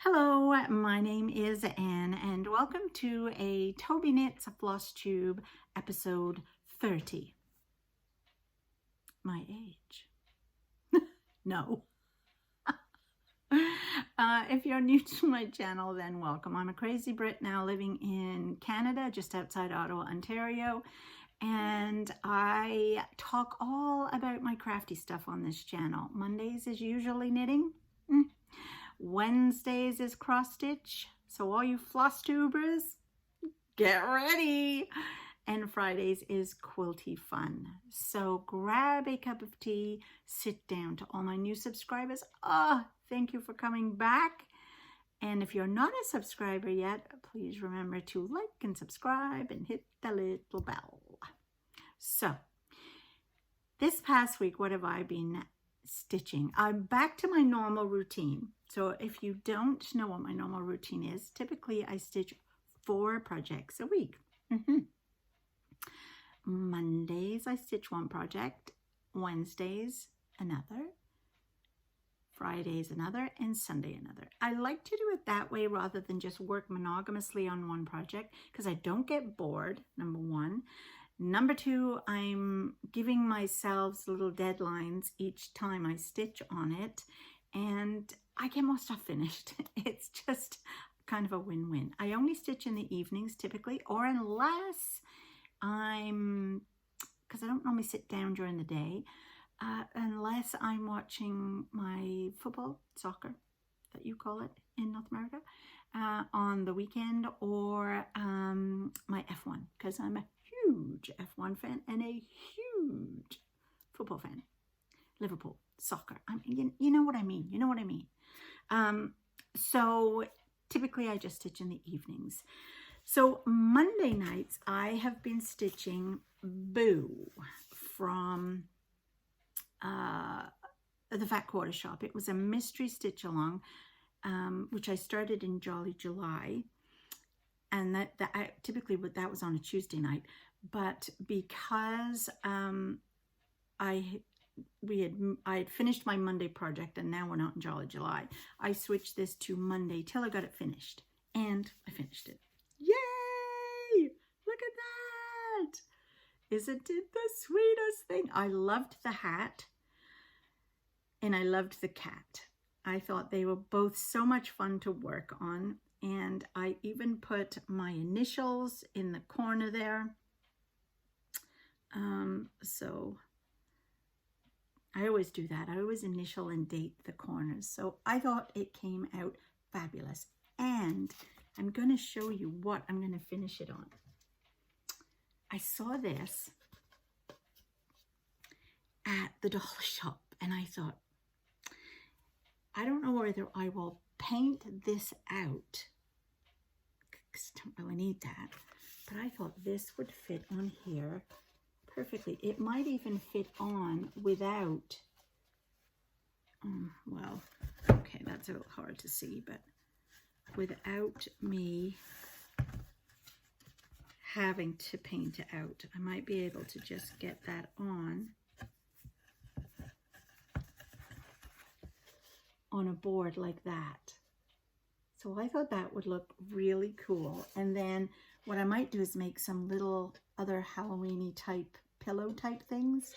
Hello, my name is Anne and welcome to a Tobyknits Flosstube episode 30. My age. No. If you're new to my channel, then welcome. I'm a crazy Brit now living in Canada, just outside Ottawa, Ontario. And I talk all about my crafty stuff on this channel. Mondays is usually knitting. Wednesdays is cross stitch. So all you floss tubers, get ready. And Fridays is quilty fun. So grab a cup of tea, sit down. To all my new subscribers, thank you for coming back. And if you're not a subscriber yet, please remember to like and subscribe and hit the little bell. So this past week, what have I been stitching? I'm back to my normal routine. So if you don't know what my normal routine is, typically I stitch 4 projects a week. Mondays I stitch 1 project, Wednesdays another, Fridays another, and Sunday another. I like to do it that way rather than just work monogamously on one project because I don't get bored, number 1. Number 2, I'm giving myself little deadlines each time I stitch on it, and I get more stuff finished. It's just kind of a win-win. I only stitch in the evenings typically, or unless because I don't normally sit down during the day, unless I'm watching my football, soccer, that you call it in North America, on the weekend, or my F1, because I'm a huge F1 fan and a huge football fan. Liverpool, soccer. You know what I mean. You know what I mean. So typically I just stitch in the evenings. So Monday nights I have been stitching Boo from the Fat Quarter Shop. It was a mystery stitch along, which I started in Jolly July, and that typically that was on a Tuesday night. But because I had finished my Monday project, and now we're not in Jolly July, I switched this to Monday till I got it finished, and I finished it. Yay! Look at that! Isn't it the sweetest thing? I loved the hat and I loved the cat. I thought they were both so much fun to work on, and I even put my initials in the corner there. So I always do that. I always initial and date the corners. So I thought it came out fabulous. And I'm going to show you what I'm going to finish it on. I saw this at the dollar shop and I thought, I don't know whether I will paint this out, because I don't really need that, but I thought this would fit on here perfectly. It might even fit on without, well, okay, that's a little hard to see, but without me having to paint it out. I might be able to just get that on a board like that. So I thought that would look really cool. And then what I might do is make some little other Halloween-y type pillow type things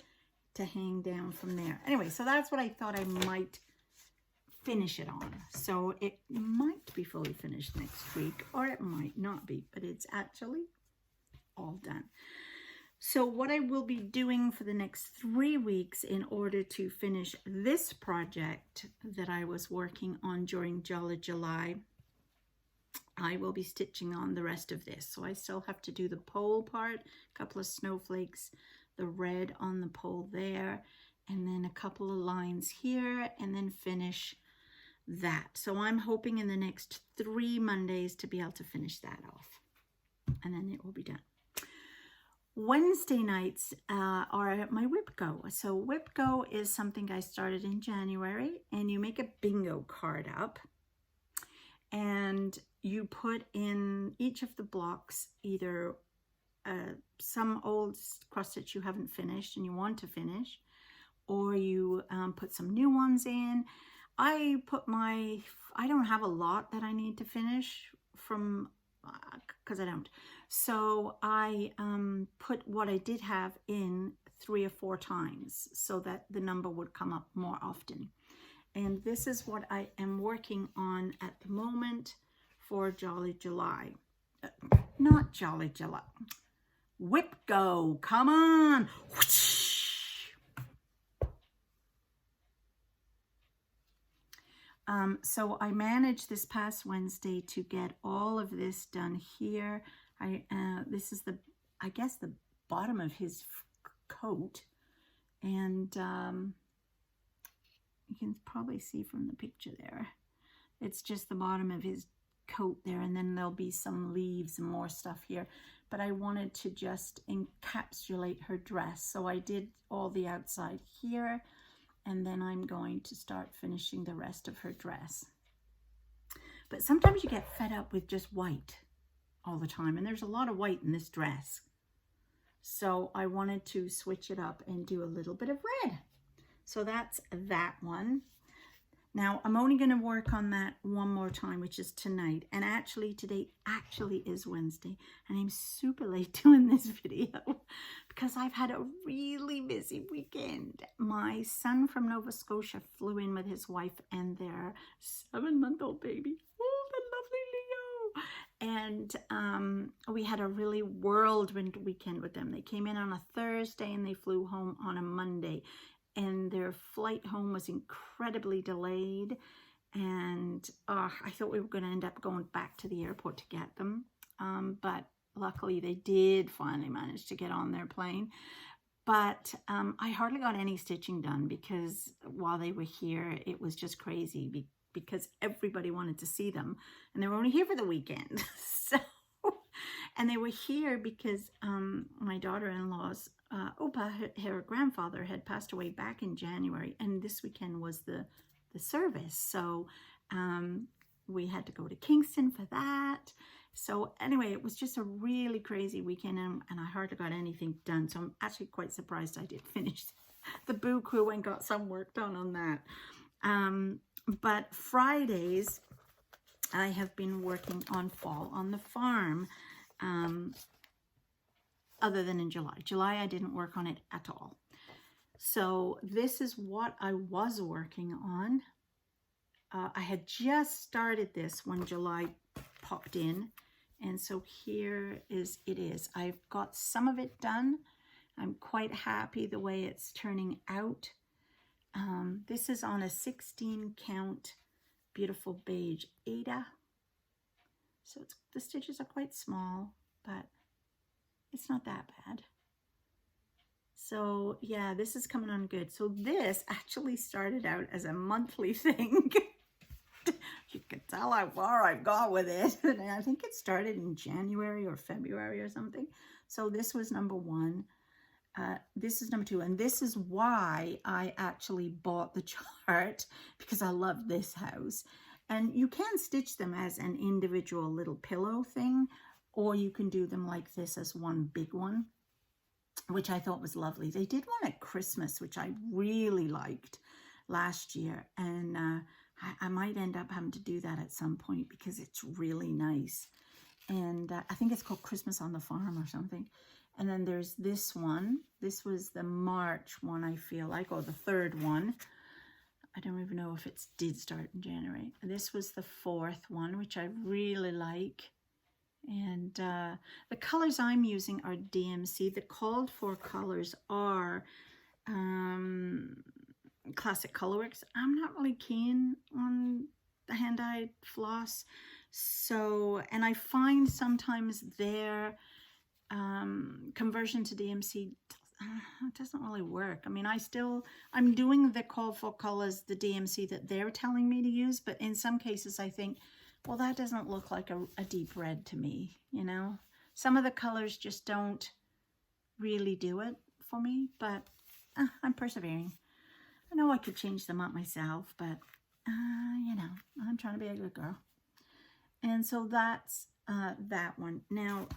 to hang down from there. Anyway, so that's what I thought I might finish it on. So it might be fully finished next week, or it might not be, but it's actually all done. So what I will be doing for the next 3 weeks in order to finish this project that I was working on during Jolly July, I will be stitching on the rest of this. So I still have to do the pole part, a couple of snowflakes, the red on the pole there, and then a couple of lines here, and then finish that. So I'm hoping in the next 3 Mondays to be able to finish that off, and then it will be done. Wednesday nights are my WIPGO. So WIPGO is something I started in January, and you make a bingo card up and you put in each of the blocks either some old cross stitch you haven't finished and you want to finish, or you put some new ones in. I don't have a lot that I need to finish from, because I don't. So I put what I did have in 3 or 4 times so that the number would come up more often. And this is what I am working on at the moment for Jolly July. Not Jolly July. WIPGO, come on. So I managed this past Wednesday to get all of this done here. This is I guess the bottom of his coat, and you can probably see from the picture there. It's just the bottom of his coat there, and then there'll be some leaves and more stuff here. But I wanted to just encapsulate her dress, so I did all the outside here, and then I'm going to start finishing the rest of her dress. But sometimes you get fed up with just white all the time, and there's a lot of white in this dress. So I wanted to switch it up and do a little bit of red. So that's that one. Now I'm only going to work on that one more time, which is tonight. And actually today actually is Wednesday, and I'm super late doing this video because I've had a really busy weekend. My son from Nova Scotia flew in with his wife and their 7-month-old baby. Oh, the lovely Leo. And we had a really whirlwind weekend with them. They came in on a Thursday and they flew home on a Monday. And their flight home was incredibly delayed. And I thought we were going to end up going back to the airport to get them. But luckily they did finally manage to get on their plane. But I hardly got any stitching done because while they were here, it was just crazy because everybody wanted to see them. And they were only here for the weekend. And they were here because my daughter-in-law's her grandfather had passed away back in January, and this weekend was the service. So we had to go to Kingston for that. So anyway, it was just a really crazy weekend, and I hardly got anything done. So I'm actually quite surprised I did finish the Boo Crew and got some work done on that. But Fridays, I have been working on Fall on the Farm. Other than in July. July, I didn't work on it at all. So this is what I was working on. I had just started this when July popped in. And so here it is. I've got some of it done. I'm quite happy the way it's turning out. This is on a 16 count beautiful beige Aida. So the stitches are quite small, but it's not that bad. So yeah, this is coming on good. So this actually started out as a monthly thing. You can tell how far I've got with it. And I think it started in January or February or something. So this was number 1. This is number 2. And this is why I actually bought the chart, because I love this house. And you can stitch them as an individual little pillow thing, or you can do them like this as one big one, which I thought was lovely. They did one at Christmas, which I really liked last year. And I might end up having to do that at some point because it's really nice. And I think it's called Christmas on the Farm or something. And then there's this one. This was the March one, I feel like, or the 3rd one. I don't even know if it did start in January. This was the 4th one, which I really like. And the colors I'm using are DMC. The called for colors are Classic Colorworks. I'm not really keen on the hand-dyed floss. So, and I find sometimes their conversion to DMC doesn't really work. I mean, I'm doing the call for colors, the DMC that they're telling me to use, but in some cases I think, well, that doesn't look like a deep red to me, you know? Some of the colors just don't really do it for me, but I'm persevering. I know I could change them up myself, but, you know, I'm trying to be a good girl. And so that's that one. Now,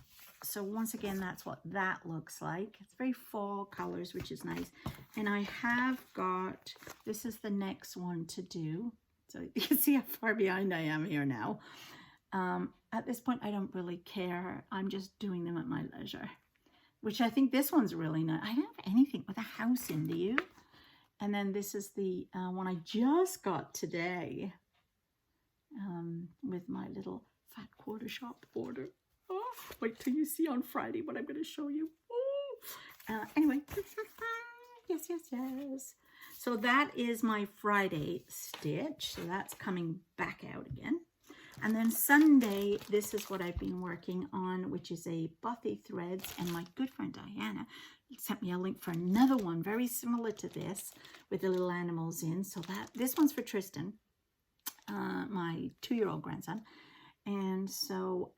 so once again, that's what that looks like. It's very fall colors, which is nice. And I have got, this is the next one to do. So you can see how far behind I am here now. At this point, I don't really care. I'm just doing them at my leisure, which I think this one's really nice. I don't have anything with a house in, do you? And then this is the one I just got today with my little fat quarter shop order. Oh, wait till you see on Friday what I'm going to show you. Oh. Anyway, yes, yes, yes. So that is my Friday stitch. So that's coming back out again. And then Sunday, this is what I've been working on, which is a Bothy threads. And my good friend Diana sent me a link for another one very similar to this with the little animals in. So this one's for Tristan, my 2-year-old grandson. And so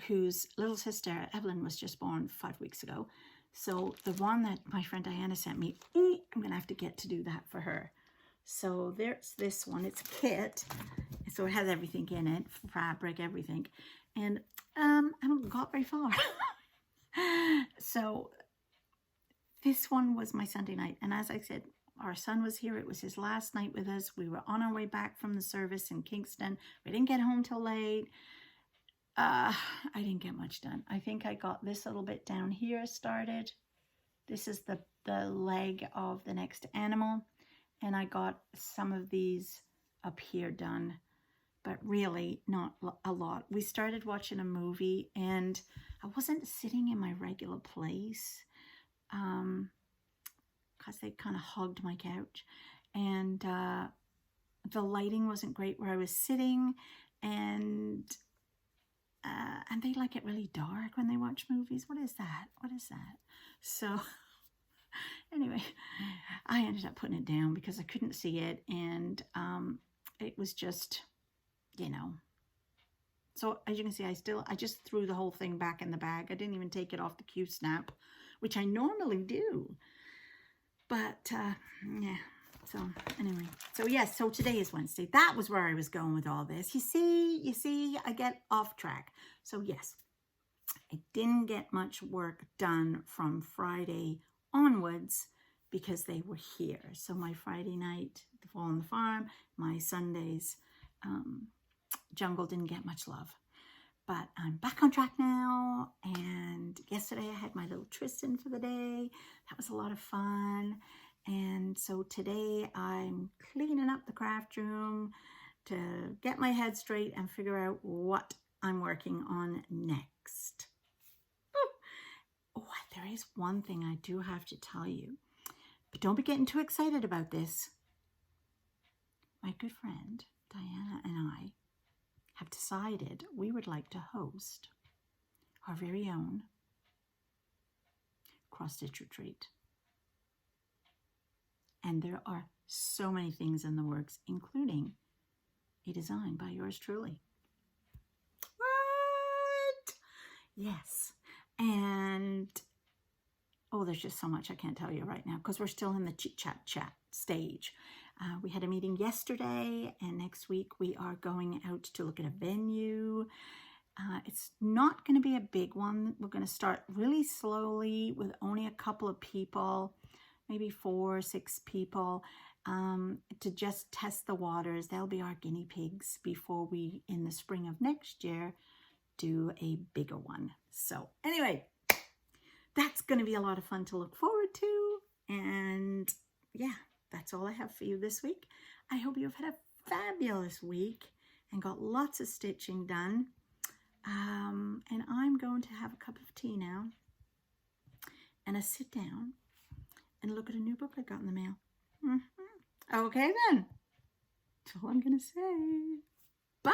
whose little sister Evelyn was just born 5 weeks ago. So the one that my friend Diana sent me, I'm going to have to get to do that for her. So there's this one. It's a kit. So it has everything in it, fabric, everything. And I haven't got very far. So this one was my Sunday night. And as I said, our son was here. It was his last night with us. We were on our way back from the service in Kingston. We didn't get home till late. I didn't get much done. I think I got this little bit down here started. This is the leg of the next animal. And I got some of these up here done, but really not a lot. We started watching a movie and I wasn't sitting in my regular place because they kind of hogged my couch. And the lighting wasn't great where I was sitting, and they like it really dark when they watch movies. What is that? What is that? So anyway, I ended up putting it down because I couldn't see it, and it was just, you know. So as you can see, I just threw the whole thing back in the bag. I didn't even take it off the Q-snap, which I normally do. But yeah. So anyway, so yes, so today is Wednesday. That was where I was going with all this. You see, I get off track. So yes, I didn't get much work done from Friday onwards because they were here. So my Friday night, the Fall on the Farm, my Sundays, jungle didn't get much love. But I'm back on track now. And yesterday I had my little Tristan for the day. That was a lot of fun. And so today I'm cleaning up the craft room to get my head straight and figure out what I'm working on next. Oh, there is one thing I do have to tell you, but don't be getting too excited about this. My good friend Diana and I have decided we would like to host our very own cross-stitch retreat. And there are so many things in the works, including a design by yours truly. What? Yes. And, oh, there's just so much I can't tell you right now because we're still in the chit-chat stage. We had a meeting yesterday, and next week we are going out to look at a venue. It's not going to be a big one. We're going to start really slowly with only a couple of people, maybe 4 or 6 people, to just test the waters. They'll be our guinea pigs before we, in the spring of next year, do a bigger one. So anyway, that's going to be a lot of fun to look forward to. And yeah, that's all I have for you this week. I hope you've had a fabulous week and got lots of stitching done. And I'm going to have a cup of tea now and a sit down and look at a new book I got in the mail. Okay then. That's all I'm going to say. Bye.